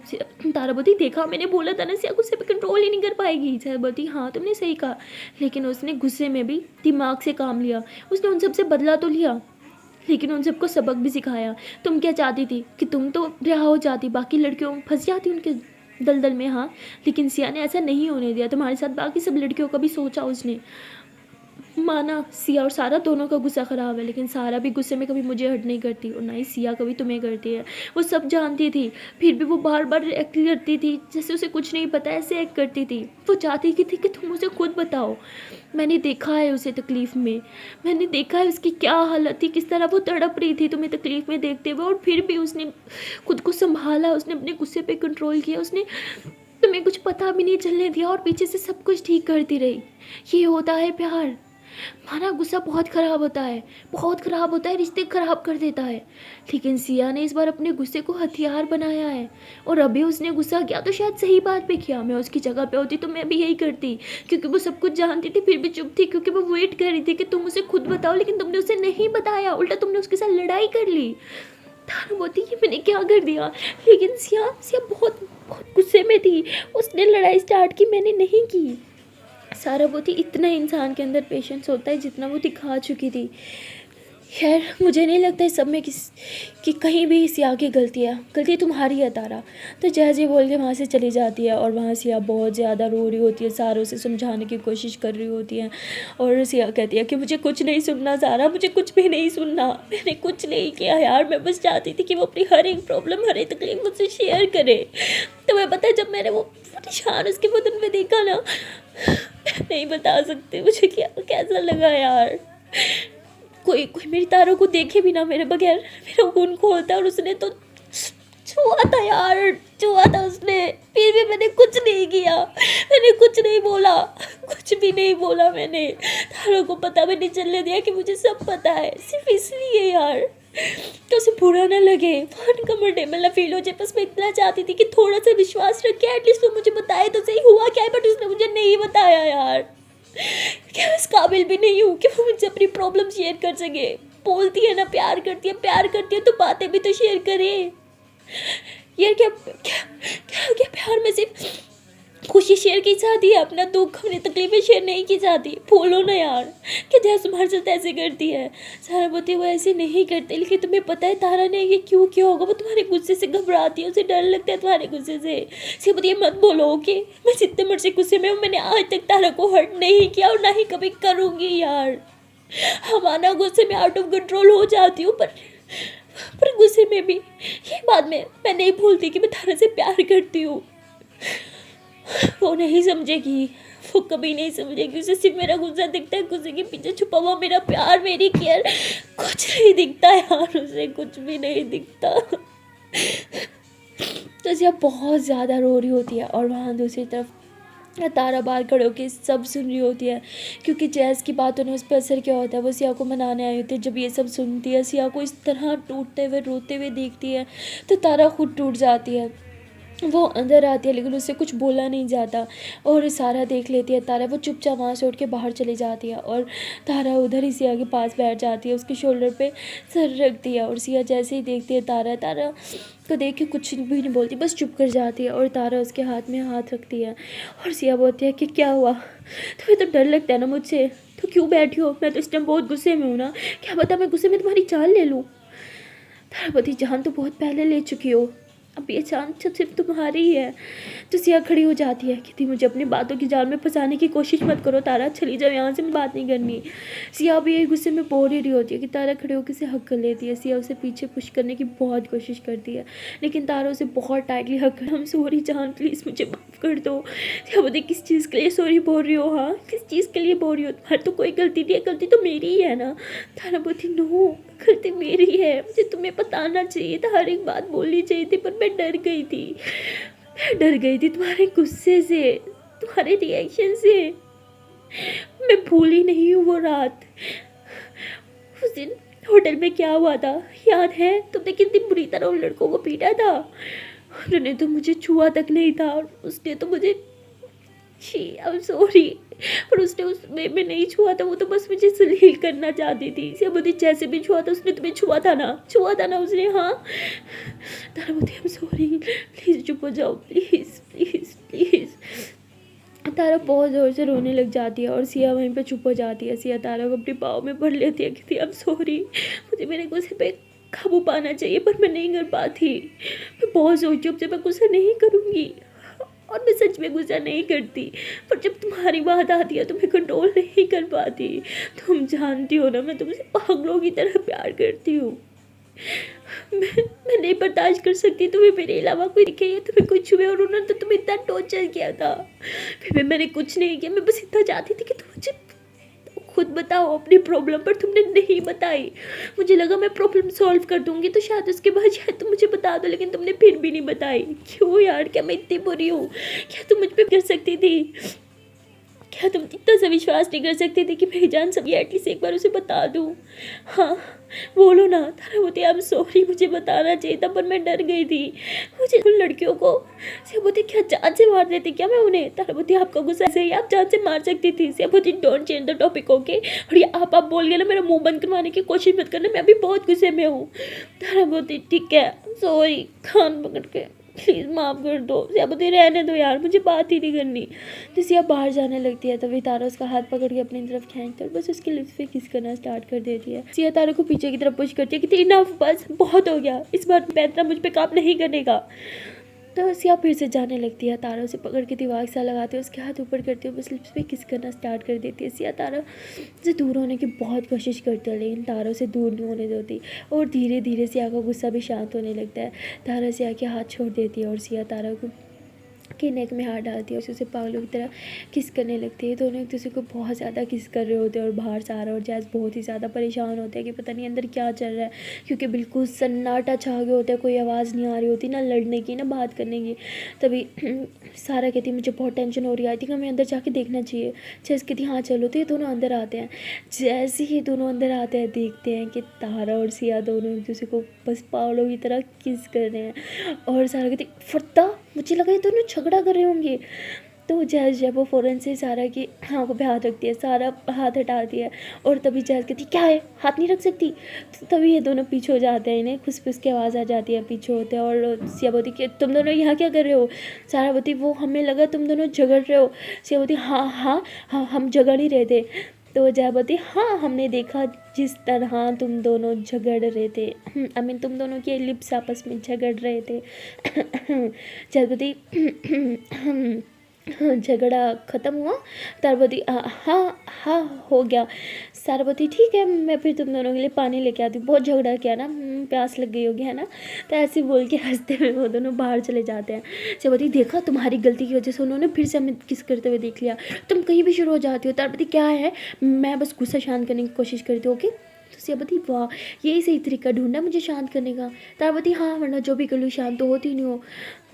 Speaker 1: ताराबती देखा मैंने बोला था ना सिया गुस्से पे कंट्रोल ही नहीं कर पाएगी। जयवती हाँ तुमने सही कहा, लेकिन उसने गुस्से में भी दिमाग से काम लिया, उसने उन सबसे बदला तो लिया, लेकिन उन सबको सबक भी सिखाया। तुम क्या चाहती थी कि तुम तो रिहा हो जाती, बाकी लड़कियों फंस जाती उनके दलदल में, हाँ, लेकिन सिया ने ऐसा नहीं होने दिया तुम्हारे साथ, बाकी सब लड़कियों का भी सोचा उसने। माना सिया और सारा दोनों का गुस्सा ख़राब है, लेकिन सारा भी गुस्से में कभी मुझे हर्ट नहीं करती और ना ही सिया कभी तुम्हें करती है। वो सब जानती थी, फिर भी वो बार बार एक्ट करती थी जैसे उसे कुछ नहीं पता, ऐसे एक्ट करती थी। वो चाहती की थी कि तुम उसे खुद बताओ। मैंने देखा है उसे तकलीफ़ में, मैंने देखा है उसकी क्या हालत थी, किस तरह वो तड़प रही थी तुम्हें तकलीफ़ में देखते हुए, और फिर भी उसने खुद को संभाला, उसने अपने गुस्से पे कंट्रोल किया, उसने तुम्हें कुछ पता भी नहीं चलने दिया और पीछे से सब कुछ ठीक करती रही। ये होता है प्यार। हमारा गुस्सा बहुत ख़राब होता है, बहुत ख़राब होता है, रिश्ते ख़राब कर देता है। लेकिन सिया ने इस बार अपने गुस्से को हथियार बनाया है, और अभी उसने गुस्सा किया तो शायद सही बात पे किया। मैं उसकी जगह पे होती तो मैं भी यही करती, क्योंकि वो सब कुछ जानती थी फिर भी चुप थी, क्योंकि वो वेट कर रही थी कि तुम उसे खुद बताओ, लेकिन तुमने उसे नहीं बताया, उल्टा तुमने उसके साथ लड़ाई कर ली। तारा बोलती ये मैंने क्या कर दिया, लेकिन सिया सिया बहुत बहुत गुस्से में थी, उसने लड़ाई स्टार्ट की, मैंने नहीं की। सारा बोलती इतना इंसान के अंदर पेशेंस होता है जितना वो दिखा चुकी थी। खैर मुझे नहीं लगता इस सब में कि कहीं भी सिया की गलती तुम्हारी है तारा। तो जैसे बोल के वहाँ से चली जाती है, और वहाँ सिया बहुत ज़्यादा रो रही होती है, सारों से समझाने की कोशिश कर रही होती है, और सिया कहती है कि मुझे कुछ नहीं सुनना सारा, मुझे कुछ भी नहीं सुनना, मैंने कुछ नहीं किया यार, मैं बस चाहती थी कि वो अपनी हर एक प्रॉब्लम हर एक तकलीफ मुझसे शेयर करे। तो मैं पता है जब मैंने वो निशान उसके बदन में देखा ना, नहीं बता सकते मुझे क्या कैसा लगा यार। कोई कोई मेरी तारों को देखे भी ना मेरे बगैर मेरा खून खोलता, और उसने तो छुआ था यार, छुआ था उसने, फिर भी मैंने कुछ नहीं किया, मैंने कुछ नहीं बोला, कुछ भी नहीं बोला मैंने। तारों को पता भी नहीं चलने दिया कि मुझे सब पता है, सिर्फ इसलिए यार तो उसे बुरा ना लगे, अनकम्फर्टेबल ना फील हो जाए। बस मैं इतना चाहती थी कि थोड़ा सा विश्वास रखे, एटलीस्ट वो मुझे बताए तो सही हुआ क्या है, बट उसने मुझे नहीं बताया यार। क्या मैं इस काबिल भी नहीं हूँ कि वो मुझे अपनी प्रॉब्लम शेयर कर सके। बोलती है ना प्यार करती है तो बातें भी तो शेयर करे यार। क्या क्या क्या, क्या प्यार में सिर्फ खुशी शेयर की जाती है, अपना दुख अपनी तकलीफें शेयर नहीं की जाती। बोलो ना यार कि जैसे तुम्हारे साथ ऐसे करती है। सारा बोलती वो ऐसे नहीं करते, लेकिन तुम्हें पता है तारा ने ये क्यों किया होगा, वो तुम्हारे गुस्से से घबराती है, उसे डर लगता है तुम्हारे गुस्से से। सिर्फ ये मत बोलो ओके, मैं जितने मर्जी गुस्से में हूँ, मैंने आज तक तारा को हर्ट नहीं किया और ना ही कभी करूँगी यार। हमारा गुस्से में आउट ऑफ कंट्रोल हो जाती हूँ, पर गुस्से में भी ये बात मैं नहीं भूलती कि मैं तारा से प्यार करती हूँ। वो नहीं समझेगी, वो कभी नहीं समझेगी, उसे सिर्फ मेरा गुस्सा दिखता है, गुस्से के पीछे छुपा हुआ मेरा प्यार मेरी केयर कुछ नहीं दिखता यार, उसे कुछ भी नहीं दिखता। तो सिया बहुत ज़्यादा रो रही होती है, और वहाँ दूसरी तरफ तारा बाहर खड़े होकर सब सुन रही होती है, क्योंकि जैस की बातों ने उस पर असर क्या होता है। वो सिया को मनाने आई होती है, जब ये सब सुनती है, सिया को इस तरह टूटते हुए रोते हुए देखती है, तो तारा खुद टूट जाती है। वो अंदर आती है, लेकिन उससे कुछ बोला नहीं जाता, और सारा देख लेती है तारा। वो चुपचाप वहाँ से उठ के बाहर चली जाती है, और तारा उधर ही सिया के पास बैठ जाती है, उसके शोल्डर पे सर रखती है। और सिया जैसे ही देखती है तारा को देख के कुछ भी नहीं बोलती, बस चुप कर जाती है, और तारा उसके हाथ में हाथ रखती है। और सिया बोलती है कि क्या हुआ, तुम्हें तो डर लगता है ना मुझसे, तो क्यों बैठी हो, मैं तो इस टाइम बहुत गुस्से में हूँ ना, क्या पता मैं गुस्से में तुम्हारी जान ले लूँ। तारा बोलती जान तो बहुत पहले ले चुकी हो, अब ये चांद सिर्फ तुम्हारी ही है। तो सिया खड़ी हो जाती है, कहती मुझे अपनी बातों की जाल में फंसाने की कोशिश मत करो तारा, चली जाओ यहाँ से, मैं बात नहीं करनी। सिया भी ये गुस्से में बोल ही रही होती है कि तारा खड़े होकर उसे हक कर लेती है। सिया उसे पीछे पुश करने की बहुत कोशिश करती है, लेकिन तारा उसे बहुत टाइटली हक कर, हम सॉरी जान प्लीज़ मुझे माफ़ कर दो। सिया बोलती किस चीज़ के लिए सॉरी बोल रही हो, हाँ किस चीज़ के लिए बोल रही हो, तुम्हारी तो कोई गलती नहीं है, गलती तो मेरी ही है ना। तारा बोलती नो गलती मेरी है, मुझे तुम्हें बताना चाहिए था, हर एक बात बोलनी चाहिए थी, पर मैं डर गई थी तुम्हारे गुस्से से, तुम्हारे रिएक्शन से। मैं भूली नहीं हूँ वो रात, उस दिन होटल में क्या हुआ था याद है, तुमने कितनी बुरी तरह उन लड़कों को पीटा था, उन्होंने तो मुझे छुआ तक नहीं था, और उसने तो मुझे आई एम सॉरी, पर उसने उसमें नहीं छुआ था, वो तो बस मुझे जलील करना चाहती थी। सिया बोलती जैसे भी छुआ था उसने तुम्हें छुआ था ना उसने, हाँ। तारा बोलती आई एम सॉरी, प्लीज़ चुप हो जाओ, प्लीज़ प्लीज़ प्लीज़। तारा बहुत ज़ोर से रोने लग जाती है, और सिया वहीं पे चुप हो जाती है। सिया तारा को अपने पाँव में भर लेती है, कहती आई एम सॉरी, मुझे मेरे गुस्से पे काबू पाना चाहिए, पर मैं नहीं कर पाती, मैं बहुत सोची अब से मैं गुस्सा नहीं करूँगी, और मैं सच में गुस्सा नहीं करती, पर जब तुम्हारी बात आती है तो मैं कंट्रोल नहीं कर पाती। तुम जानती हो ना, मैं तुमसे पागलों की तरह प्यार करती हूँ। मैं नहीं बर्दाश्त कर सकती तुम्हें मेरे अलावा कोई दिखे या तुम्हें कुछ हुए, और उन्होंने तो तुम्हें इतना टॉर्चर किया था, फिर भी मैंने कुछ नहीं किया। मैं बस इतना चाहती थी कि तुम मुझे खुद बताओ अपनी प्रॉब्लम, पर तुमने नहीं बताई। मुझे लगा मैं प्रॉब्लम सॉल्व कर दूंगी तो शायद उसके बाद शायद तुम मुझे बता दो, लेकिन तुमने फिर भी नहीं बताई। क्यों यार, क्या मैं इतनी बुरी हूँ? क्या तुम मुझ पे कर सकती थी? क्या तुम इतना सा विश्वास नहीं कर सकती थी कि मेरी जान सब ये एटलीस्ट एक बार उसे बता दूँ? हाँ, बोलो ना तारावती, आई एम सॉरी, मुझे बताना चाहिए था पर मैं डर गई थी। मुझे उन लड़कियों को सेबोती क्या जान से मार देती क्या मैं उन्हें? तारावती, आपका गुस्सा से ही आप जान से मार सकती थी। सेबोती, don't change the topic, okay? और ये आप बोल गए ना, मेरा मुंह बंद करवाने की कोशिश मत करना, मैं अभी बहुत गुस्से में हूँ। तारावती, ठीक है, सॉरी, कान पकड़ के प्लीज़ माफ़ कर दो। सेबोती, रहने दो यार, मुझे बात ही नहीं करनी। तो सिया बाहर जाने लगती है, तभी तारा उसका हाथ पकड़ के अपनी तरफ खींचता है, बस उसके लिप्स पे किस करना स्टार्ट कर देती है। सिया तारा को पीछे की तरफ पुश करती है कि इनफ, बस बहुत हो गया, इस बार पैंतरा मुझ पे काम नहीं करने का। तो सिया फिर से जाने लगती है, तारा उसे पकड़ के दिमाग सा लगाते है, उसके हाथ ऊपर करती है, बस लिप्स पे किस करना स्टार्ट कर देती है। सिया तारा से दूर होने की बहुत कोशिश करती है, लेकिन तारा उसे दूर नहीं होने देती, और धीरे धीरे सिया का गुस्सा भी शांत होने लगता है। तारा सिया के हाथ छोड़ देती है और सिया तारा को के नेक में हाथ डालती है और उसे पागलों की तरह किस करने लगती है। दोनों एक दूसरे को बहुत ज़्यादा किस कर रहे होते हैं, और बाहर सारा और जैज़ बहुत ही ज़्यादा परेशान होते हैं कि पता नहीं अंदर क्या चल रहा है, क्योंकि बिल्कुल सन्नाटा छा गया होता है, कोई आवाज़ नहीं आ रही होती, ना लड़ने की ना बात करने की। तभी सारा कहती है मुझे बहुत टेंशन हो रही है, आई थिंक हमें अंदर जाके देखना चाहिए। जैज़ कहती हाँ चलो, तो ये दोनों अंदर आते हैं। जैसे ही दोनों अंदर आते हैं, देखते हैं कि तारा और सिया दोनों एक दूसरे को बस पागलों की तरह किस कर रहे हैं। और सारा कहती फरता, मुझे लगा ये दोनों झगड़ा कर रहे होंगे। तो जैज़ जब वो फ़ौरन से सारा की आँखों पे हाथ रखती है, सारा हाथ हटाती है, और तभी जैज़ कहती क्या है, हाथ नहीं रख सकती? तो तभी ये दोनों पीछे हो जाते हैं, इन्हें खुस की आवाज़ आ जाती है, पीछे होते हैं। और सिया बोलती कि तुम दोनों यहाँ क्या कर रहे हो? सारा बोलती वो हमें लगा तुम दोनों झगड़ रहे हो। सिया बोलती हाँ हाँ हाँ, हम झगड़ ही रहे थे। तो जया बोलती हाँ, हमने देखा जिस तरह तुम दोनों झगड़ रहे थे, आई मीन तुम दोनों के लिप्स आपस में झगड़ रहे थे। जया बोलती झगड़ा ख़त्म हुआ? तारबती हाँ हाँ हो गया। सारबती ठीक है, मैं फिर तुम दोनों के लिए पानी लेके आती हूँ, बहुत झगड़ा किया ना, प्यास लग गई होगी है ना। तो ऐसे बोल के हंसते हुए वो दोनों बाहर चले जाते हैं। सारबती देखा, तुम्हारी गलती की वजह से उन्होंने फिर से हमें किस करते हुए देख लिया, तुम कहीं भी शुरू हो जाती हो। तारबती क्या है, मैं बस गुस्सा शांत करने की कोशिश करती हूँ, ओके? तो सियाबती वाह, यही सही तरीका ढूंढा मुझे शांत करने का। तारबती हाँ, वरना जो भी कर लूँ शांत तो होती नहीं हो।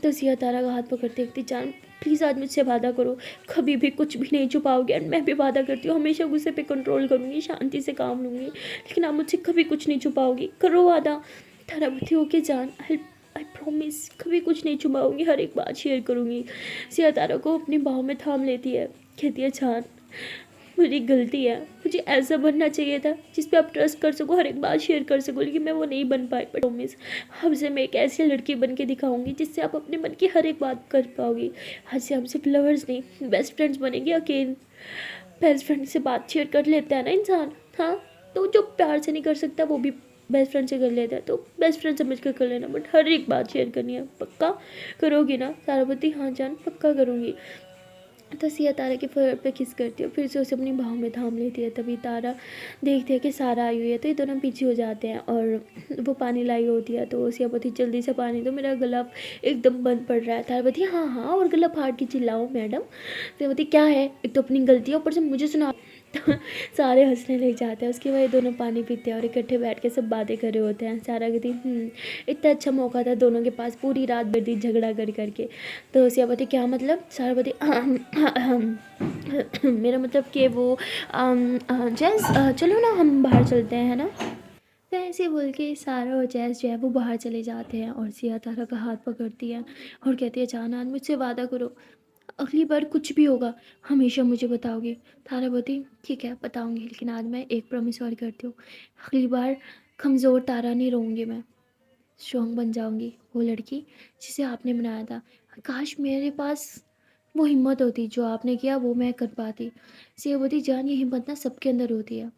Speaker 1: तो सिया तारा का हाथ पकड़ते देखती, जान प्लीज़ आज मुझसे वादा करो, कभी भी कुछ भी नहीं छुपाओगे। एंड मैं भी वादा करती हूँ हमेशा गुस्से पे कंट्रोल करूँगी, शांति से काम लूँगी, लेकिन आप मुझसे कभी कुछ नहीं छुपाओगी, करो वादा। तारावती ओके जान, आई प्रॉमिस, कभी कुछ नहीं छुपाऊंगी, हर एक बात शेयर करूँगी। सिया तारा को अपनी बाहों में थाम लेती है, कहती है जान मेरी गलती है, मुझे ऐसा बनना चाहिए था जिस पे आप ट्रस्ट कर सको, हर एक बात शेयर कर सको, लेकिन मैं वो नहीं बन पाई। बट प्रॉमिस, हमसे मैं एक ऐसी लड़की बन के दिखाऊंगी जिससे आप अपने मन की हर एक बात कर पाओगी। आज से हम सिर्फ लवर्स नहीं, बेस्ट फ्रेंड्स बनेंगे। अकेले बेस्ट फ्रेंड से बात शेयर कर लेता है ना इंसान, हाँ, तो जो प्यार से नहीं कर सकता वो भी बेस्ट फ्रेंड से कर लेता है, तो बेस्ट फ्रेंड समझ कर लेना, बट हर एक बात शेयर करनी है। पक्का करोगी ना? तारावती हाँ जान, पक्का करूँगी। तो सिया तारा के फर पे किस करती है, फिर से उसे अपनी बाहों में थाम लेती है। तभी तारा देखती है कि सारा आई हुई है, तो ये दोनों पीछे हो जाते हैं, और वो पानी लाई होती है। तो सिया बोलती जल्दी से पानी दो, मेरा गला एकदम बंद पड़ रहा है। तारा बोलती हाँ हाँ, और गला फाड़ के चिल्लाओ मैडम। तो बोलती क्या है, एक तो अपनी गलती है, ऊपर से मुझे सुना। तो सारे हंसने लग जाते हैं। उसके बाद ये दोनों पानी पीते हैं और इकट्ठे बैठ के सब बातें कर रहे होते हैं। सारा कहती इतना अच्छा मौका था दोनों के पास, पूरी रात भर दी झगड़ा कर करके। तो सियावती क्या मतलब? सारावती मेरा मतलब कि वो जैस चलो ना हम बाहर चलते हैं, है ना? तो ऐसे बोल के सारा और जैस जो है वो बाहर चले जाते हैं, और सिया तारा का हाथ पकड़ती है और कहती है जान आज मुझसे वादा करो, अगली बार कुछ भी होगा हमेशा मुझे बताओगी। तारा बोलती ठीक है बताऊंगी, लेकिन आज मैं एक प्रॉमिस और करती हूँ, अगली बार कमज़ोर तारा नहीं रहूँगी, मैं स्ट्रॉन्ग बन जाऊँगी, वो लड़की जिसे आपने बनाया था। काश मेरे पास वो हिम्मत होती जो आपने किया, वो मैं कर पाती। सिया बोलती जान ये हिम्मत ना सबके अंदर होती है,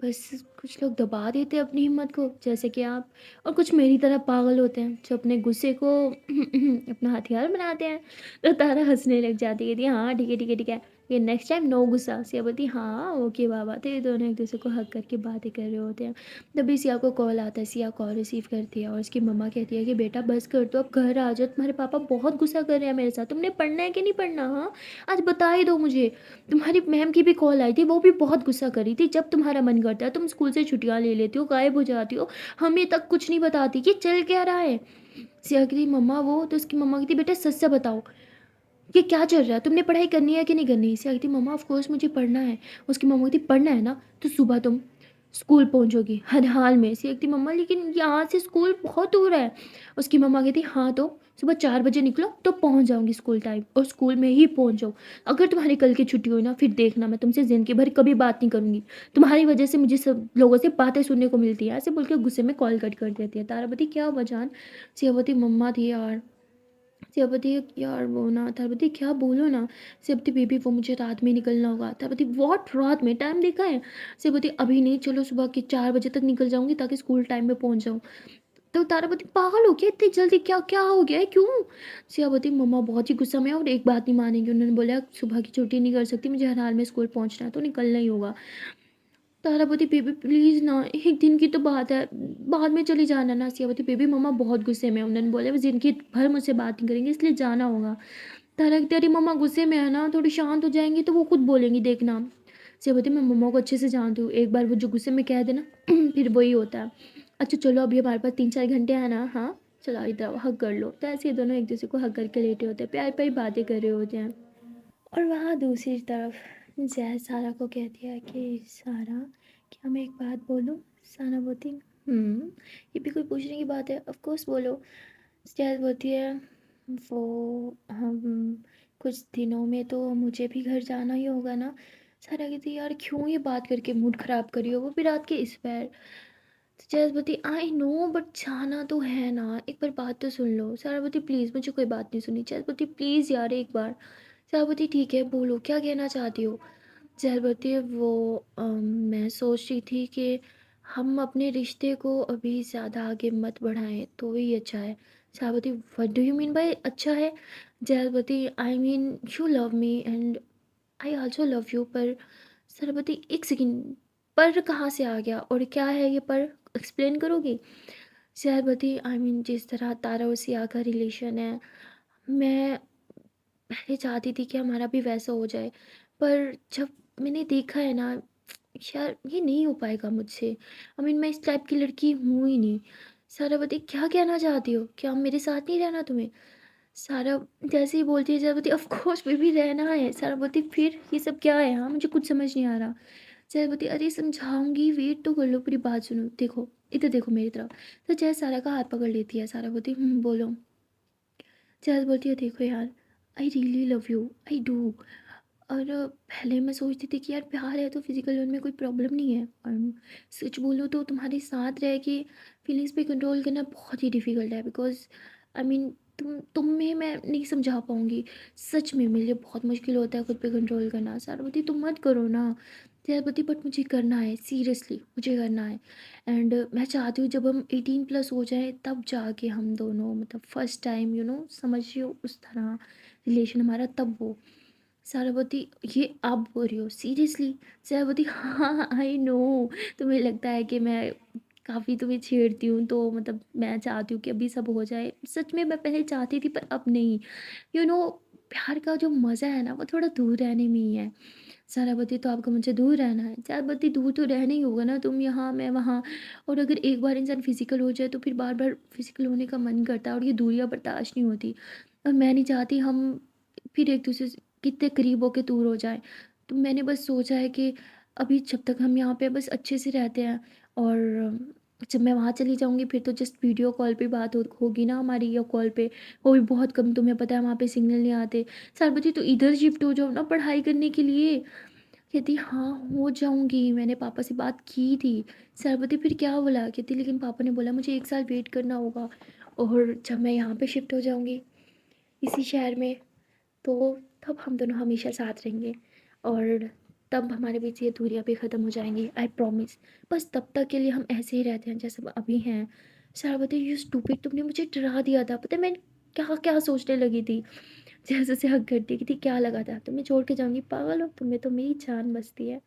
Speaker 1: बस कुछ लोग दबा देते हैं अपनी हिम्मत को, जैसे कि आप, और कुछ मेरी तरह पागल होते हैं जो अपने गुस्से को अपना हथियार बनाते हैं। तो तारा हंसने लग जाती है, कहती है हाँ ठीक है ठीक है ठीक है, ये नेक्स्ट टाइम नो गुस्सा। सिया बोलती हाँ ओके बाबा। तो ये दोनों एक दूसरे को हक करके बातें कर रहे होते हैं। तभी सिया को कॉल आता है, सिया कॉल रिसीव करती है और उसकी मम्मा कहती है कि बेटा बस कर दो, अब घर आ जाओ, तुम्हारे पापा बहुत गुस्सा कर रहे हैं मेरे साथ, तुमने पढ़ना है कि नहीं पढ़ना, हाँ आज बता ही दो मुझे। तुम्हारी मैम की भी कॉल आई थी, वो भी बहुत गुस्सा कर रही थी, जब तुम्हारा मन करता है तुम स्कूल से छुट्टियां ले लेती हो, गायब हो जाती हो, हमें तक कुछ नहीं बताती कि चल क्या रहा है। सिया कहती मम्मा वो, तो उसकी मम्मा कहती बेटा सच से बताओ ये क्या चल रहा है, तुमने पढ़ाई करनी है कि नहीं करनी। सिया कहती मम्मा ऑफ कोर्स मुझे पढ़ना है। उसकी मम्मा कहती पढ़ना है ना तो सुबह तुम स्कूल पहुंचोगी हर हाल में। सिया कहती मम्मा लेकिन यहाँ से स्कूल बहुत दूर है। उसकी मम्मा कहती हाँ तो सुबह 4 बजे निकलो तो पहुंच जाऊंगी स्कूल टाइम, और स्कूल में ही पहुंच जाओ। अगर तुम्हारी कल की छुट्टी हुई ना फिर देखना मैं तुमसे जिंदगी भर कभी बात नहीं करूंगी, तुम्हारी वजह से मुझे सब लोगों से बातें सुनने को मिलती है। ऐसे बोल के गुस्से में कॉल कट कर देती है। तारावती क्या हुआ जान। सियावती मम्मा थी यार। सेवती यार वो ना थारपति क्या बोलो ना। सेवती बेबी वो मुझे रात में निकलना होगा। थारपति वॉट रात में, टाइम देखा है। सेवती अभी नहीं, चलो सुबह के 4 बजे तक निकल जाऊंगी ताकि स्कूल टाइम में पहुंच जाऊं। तो तारापति पागल हो गया इतनी जल्दी, क्या क्या हो गया है क्यों। सियावती मम्मा बहुत ही गुस्सा में है और एक बात नहीं मानेंगे, उन्होंने बोला सुबह की छुट्टी नहीं कर सकती, मुझे हर हाल में स्कूल पहुंचना है तो निकलना ही होगा। तारापति बेबी प्लीज़ ना, एक दिन की तो बात है, बाद में चली जाना ना। सियावती बेबी मम्मा बहुत गुस्से में है, उन्होंने बोला वो जिंदगी भर मुझसे बात नहीं करेंगे इसलिए जाना होगा। तारा तेरी मम्मा गुस्से में है ना, थोड़ी शांत हो जाएंगी तो वो खुद बोलेंगी देखना। सियावती मैं मम्मा को अच्छे से जानती हूँ, एक बार वो जो गुस्से में कह देना फिर वही होता है। अच्छा चलो अभी हमारे पास 3-4 घंटे हैं ना, हाँ चलो इधर आओ हक कर लो। तो ऐसे ये दोनों एक दूसरे को हक करके लेटे होते हैं, प्यार प्यारी बातें कर रहे होते हैं। और वहाँ दूसरी तरफ जय सारा को कहती है कि सारा क्या मैं एक बात बोलूँ। सारा बोलती ये भी कोई पूछने की बात है, ऑफ कोर्स बोलो। जय बोलती है वो हम कुछ दिनों में तो मुझे भी घर जाना ही होगा ना। सारा कहती है यार क्यों ये बात करके मूड ख़राब करी हो, वो भी रात के इस पैर। तो जय बोलती आई नो बट जाना तो है ना, एक बार बात तो सुन लो। सारा बोलती प्लीज़, मुझे कोई बात नहीं सुनी। जय बोलती प्लीज़ यार एक बार। सभापति ठीक है बोलो क्या कहना चाहती हो। जहरवती वो मैं सोच रही थी कि हम अपने रिश्ते को अभी ज़्यादा आगे मत बढ़ाएं तो ही अच्छा है। सभापति what do you mean by अच्छा है। जहरवती I mean you love me and I also love you. पर सरबती एक सेकेंड, पर कहाँ से आ गया और क्या है ये पर, एक्सप्लेन करोगी। शहरवती आई मीन जिस तरह तारा और सिया का रिलेशन है, मैं पहले चाहती थी कि हमारा भी वैसा हो जाए, पर जब मैंने देखा है ना यार ये नहीं हो पाएगा मुझसे। आई मीन मैं इस टाइप की लड़की हूँ ही नहीं। सारावती क्या कहना चाहती हो, क्या मेरे साथ नहीं रहना तुम्हें। सारा जैसे ही बोलती है सारावती ऑफ कोर्स भी रहना है। सारावती फिर ये सब क्या है, हाँ मुझे कुछ समझ नहीं आ रहा। सारावती अरे समझाऊंगी, वेट तो कर लो, पूरी बात सुनो, देखो इधर देखो मेरी तरफ। तो जय सारा का हाथ पकड़ लेती है। सारावती बोलो। जय बोलती है देखो यार I really love you, I do. और पहले मैं सोचती थी कि यार प्यार है तो फिजिकल उनमें कोई प्रॉब्लम नहीं है, और सच बोलूँ तो तुम्हारे साथ रह के फीलिंग्स पे कंट्रोल करना बहुत ही डिफ़िकल्ट है, बिकॉज आई मीन तुम में मैं नहीं समझा पाऊँगी। सच में मेरे लिए बहुत मुश्किल होता है खुद पे कंट्रोल करना। सारवती तुम मत करो ना। त्यागवती बट मुझे करना है, सीरियसली मुझे करना है। एंड मैं चाहती हूँ जब हम 18+ हो जाए तब जाके हम दोनों मतलब फर्स्ट टाइम समझियो उस तरह रिलेशन हमारा तब हो। सारावती ये आप बोल रही हो सीरियसली। सारावती हाँ आई नो, तुम्हें लगता है कि मैं काफ़ी तुम्हें छेड़ती हूँ तो मतलब मैं चाहती हूँ कि अभी सब हो जाए, सच में मैं पहले चाहती थी पर अब नहीं। यू you नो know, प्यार का जो मज़ा है ना वो थोड़ा दूर रहने में ही है। सारावती तो आपको मुझे दूर रहना है। सारावती दूर तो रहना ही होगा ना, तुम यहाँ मैं वहाँ। और अगर एक बार इंसान फिजिकल हो जाए तो फिर बार बार फिजिकल होने का मन करता है और ये दूरियां बर्दाश्त नहीं होती। और मैं नहीं चाहती हम फिर एक दूसरे से कितने करीब होके दूर हो जाए। तो मैंने बस सोचा है कि अभी जब तक हम यहाँ पे बस अच्छे से रहते हैं, और जब मैं वहाँ चली जाऊँगी फिर तो जस्ट वीडियो कॉल पे बात होगी ना हमारी, या कॉल पे, वो भी बहुत कम, तुम्हें पता है वहाँ पे सिग्नल नहीं आते। सारबती तो इधर शिफ्ट हो जाओ ना पढ़ाई करने के लिए। कहती हाँ हो जाऊँगी, मैंने पापा से बात की थी। सरबती फिर क्या बोला, कहती लेकिन पापा ने बोला मुझे 1 साल वेट करना होगा, और जब मैं यहाँ पे शिफ्ट हो जाऊँगी इसी शहर में तो तब हम दोनों हमेशा साथ रहेंगे। और तब हमारे बीच ये दूरियाँ भी ख़त्म हो जाएँगी, आई प्रॉमिस। बस तब तक के लिए हम ऐसे ही रहते हैं जैसे अभी हैं। श्रावती यू स्टूपिड, तुमने मुझे डरा दिया था, पता है मैं क्या-क्या सोचने लगी थी। जैसे हग करती कि थी, क्या लगा था तुम्हें छोड़ के जाऊँगी, पागल हो, तुम्हें तो मेरी जान बसती है,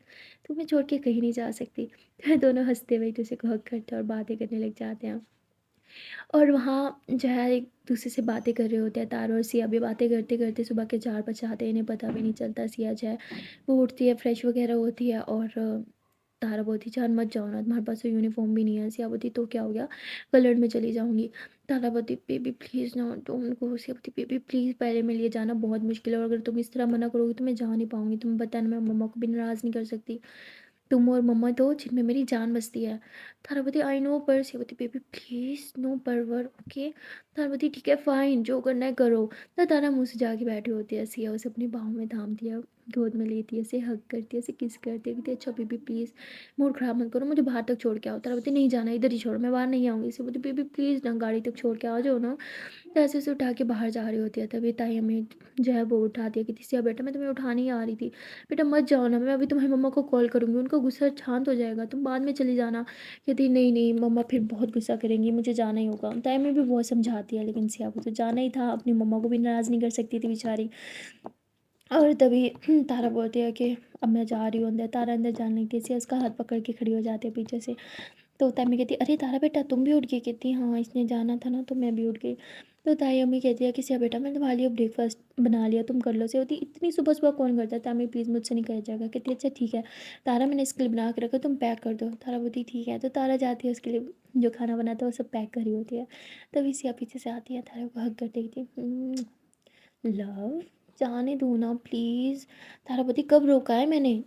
Speaker 1: तुम्हें छोड़ के कहीं नहीं जा सकती। फिर दोनों हँसते हुए एक-दूसरे को हग करते हैं और बातें करने लग जाते हैं। और वहाँ जो है एक दूसरे से बातें कर रहे होते हैं, तारा और सिया भी बातें करते-करते सुबह के 4 बज जाते हैं, इन्हें पता भी नहीं चलता। सिया जो है वो उठती है, फ्रेश वगैरह होती है और तारा बोलती, जान मत जाओ ना, तुम्हारे पास तो यूनिफ़ॉर्म भी नहीं है। सिया बोलती, तो क्या हो गया, कलर में चली जाऊँगी। तारा बोलती, बेबी प्लीज़ ना डोंट गो। सिया बोलती, बेबी प्लीज़, पहले मेरे लिए जाना बहुत मुश्किल है और अगर तुम इस तरह मना करोगी तो मैं जा नहीं पाऊँगी। तुम्हें पता है ना मैं मम्मा को भी नाराज़ नहीं कर सकती। तुम और मम्मा तो जिनमें मेरी जान बसती है। तारावती, आई नो, पर सेवती, बेबी प्लीज़ नो पर वर, ओके। तारावती, ठीक है फाइन, जो करना है करो। तो तारा मुँह से जाके बैठी होती है, सिया उसे अपनी बाहों में थामती है, गोद में लेती है, उसे हग करती है, उसे किस करती है, कहती है अच्छा बेबी प्लीज़ मूड ख़राब मत करो, मुझे बाहर तक छोड़ के आओ। तारावती, नहीं जाना, इधर ही छोड़ो, मैं बाहर नहीं आऊँगी। सेवती, बेबी प्लीज़ ना गाड़ी तक छोड़ के आ जाओ ना। तो ऐसे उसे उठा के बाहर जा रही होती है, तभी ताई अम्मी जो है वो उठाती है, कहती, सिया बेटा मैं तुम्हें उठाने ही आ रही थी, बेटा मत जाओ ना, मैं अभी तुम्हारी मम्मा को कॉल करूँगी, उनका गुस्सा शांत हो जाएगा, तुम बाद में चली जाना। कहती, नहीं नहीं मम्मा फिर बहुत गुस्सा करेंगी, मुझे जाना ही होगा। ताई अम्मी भी बहुत समझाती है, लेकिन सिया को तो जाना ही था, अपनी मम्मा को भी नाराज़ नहीं कर सकती थी बेचारी। और तभी तारा बोलती है कि अब मैं जा रही हूँ अंदर। तारा अंदर जाने लगती है, सिया उसका हाथ पकड़ के खड़ी हो जाती है पीछे से। तो ताई अम्मी कहती है, अरे तारा बेटा तुम भी उठ गई? कहती, हाँ इसने जाना था ना तो मैं भी उठ गई। तो ताई अम्मी कहती है कि सिया बेटा मैंने तुम्हारे लिए ब्रेकफास्ट बना लिया, तुम कर लो। सिया होती, इतनी सुबह सुबह कौन करता है? ताई अम्मी प्लीज़ मुझसे नहीं करा जाएगा। कहती, अच्छा ठीक है तारा, मैंने इसके लिए बना के रखा, तुम पैक कर दो। तारा बोलती ठीक है। तो तारा जाती है उसके लिए जो खाना बनाता है वो सब पैक करी होती है। तभी सिया पीछे से आती है, तारा को हग करती कहती, लव जाने दो ना प्लीज़। तारापति, कब रोका है मैंने?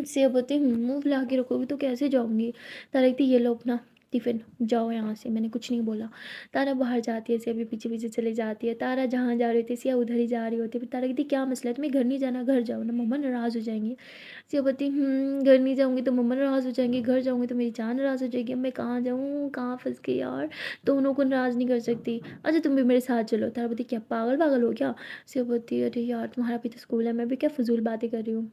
Speaker 1: सेवती, मुंह फुला के रखोगी तो कैसे जाऊंगी? तारा कहती, ये लो अपना टिफ़िन, जाओ यहाँ से, मैंने कुछ नहीं बोला। तारा बाहर जाती है, सिया भी पीछे पीछे चली जाती है। तारा जहाँ जा रही थी सिया उधर ही जा रही होती है। फिर तारा कहती, क्या मसला है तुम्हें, घर नहीं जाना? घर जाओ ना, मम्मा नाराज़ हो जाएंगी। सिया बोलती, घर नहीं जाऊँगी तो मम्मा नाराज़ हो जाएंगी, घर जाऊँगी तो मेरी जान नाराज़ हो जाएगी, अब मैं कहाँ जाऊँ, कहाँ फंस गई यार, दोनों को नाराज़ नहीं कर सकती। अच्छा तुम भी मेरे साथ चलो। तारा बोलती, क्या पागल पागल हो क्या? सिया बोलती है, अरे यार तुम्हारा भी तो स्कूल है, मैं भी क्या फ़िज़ूल बातें कर रही हूँ।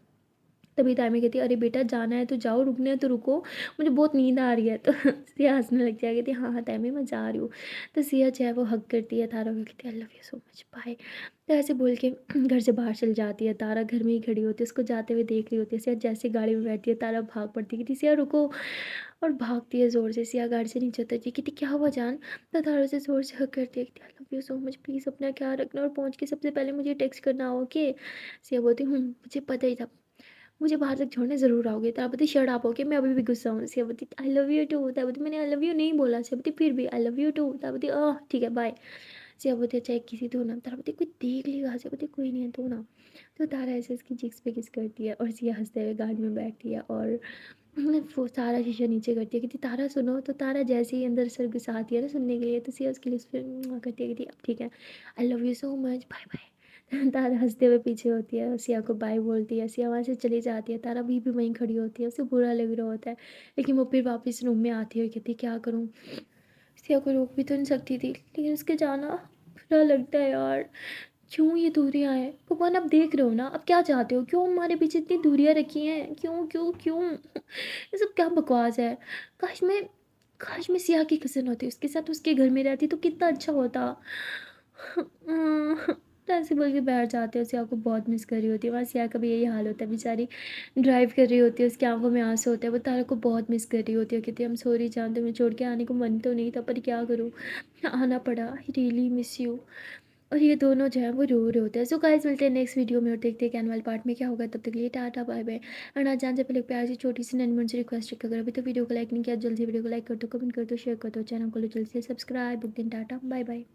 Speaker 1: तभी तायमी कहती है, अरे बेटा जाना है तो जाओ, रुकना है तो रुको, मुझे बहुत नींद आ रही है। तो सिया हंसने लग जाएगी, कहती हाँ हाँ तायमी मैं जा रही हूँ। तो सिया जो है वो हग करती है तारा को, कहती है I love you so much, bye. तो ऐसे बोल के घर से बाहर चल जाती है। तारा घर में ही खड़ी होती है, उसको जाते हुए देख रही होती है। सिया जैसे गाड़ी में बैठती है तारा भाग पड़ती है, कहती सिया रुको, और भागती है ज़ोर से। सिया गाड़ी से नीचे उतरती है, कहती क्या हुआ जान? तो तारा से ज़ोर से हग करती है, कहती आई love you so much, please अपना ख्याल रखना और पहुँच के सबसे पहले मुझे टेक्स्ट करना, ओके। सिया बोलती हूँ, मुझे पता ही था, मुझे बाहर तक छोड़ने ज़रूर आओगे। तारापति, शट अप, ओके, मैं अभी भी गुस्सा हूँ। सियापति, आई लव यू टू। तारापति, मैंने आई लव यू नहीं बोला। सियापति, फिर भी आई लव यू टू। तारापति, ठीक है बाय। सियापति, अच्छा एक किसी, दो ना। तारापति, कोई देख लेगा। सियापति, कोई नहीं है, दो ना। तो तारा ऐसे इसकी चिक्स पे किस करती है और सिया हंसते हुए गाड़ी में बैठती है और वो सारा शीशा नीचे करती है, कहती तारा सुनो। तो तारा जैसे ही अंदर सर घुसाती है ना सुनने के लिए, तो सिया उसके लिए उस पर करती है, कहती अब ठीक है, I love you so much, bye bye. Tara हंसते हुए पीछे होती है, सिया को बाय बोलती है, सिया वहाँ से चली जाती है। तारा भी वहीं खड़ी होती है, उसे बुरा लग रहा होता है, लेकिन वो फिर वापस रूम में आती है और कहती क्या करूँ। सिया को रोक भी तो नहीं सकती थी, लेकिन उसके जाना बुरा लगता है यार, क्यों ये दूरियां हैं भगवान, अब देख रहे हो ना, अब क्या चाहते हो, क्यों हमारे पीछे इतनी दूरियां रखी हैं, क्यों क्यों क्यों? ये सब क्या बकवास है। काश मैं काश मैं सिया की कज़न होती, उसके साथ उसके घर में रहती तो कितना अच्छा होता। तो ऐसे बोल के बैठ जाते हैं। सिया को बहुत मिस कर रही होती है, वहाँ सिया का भी यही हाल होता है, बेचारी ड्राइव कर रही होती है, उसकी आंखों में आंसू होते हैं, वो तारा को बहुत मिस कर रही होती है, कहती है हम सॉरी जान, तुम्हें छोड़ के आने को मन तो नहीं था पर क्या करूँ, आना पड़ा, आई रियली मिस यू। और ये दोनों जो है वो रो रहे होते हैं। सो गाइस मिलते हैं नेक्स्ट वीडियो में और देखते हैं कि एनुअल पार्ट में क्या होगा। तब तक के लिए टाटा बाय बाय। और आज जान से पहले एक प्यार सी छोटी सी नन्ही मुझसे रिक्वेस्ट है कि अगर अभी तो वीडियो को लाइक नहीं किया, जल्दी से वीडियो को लाइक कर दो, कमेंट कर दो, शेयर कर दो, चैनल को लो जल्दी से सब्सक्राइब। दिन टाटा बाय बाय।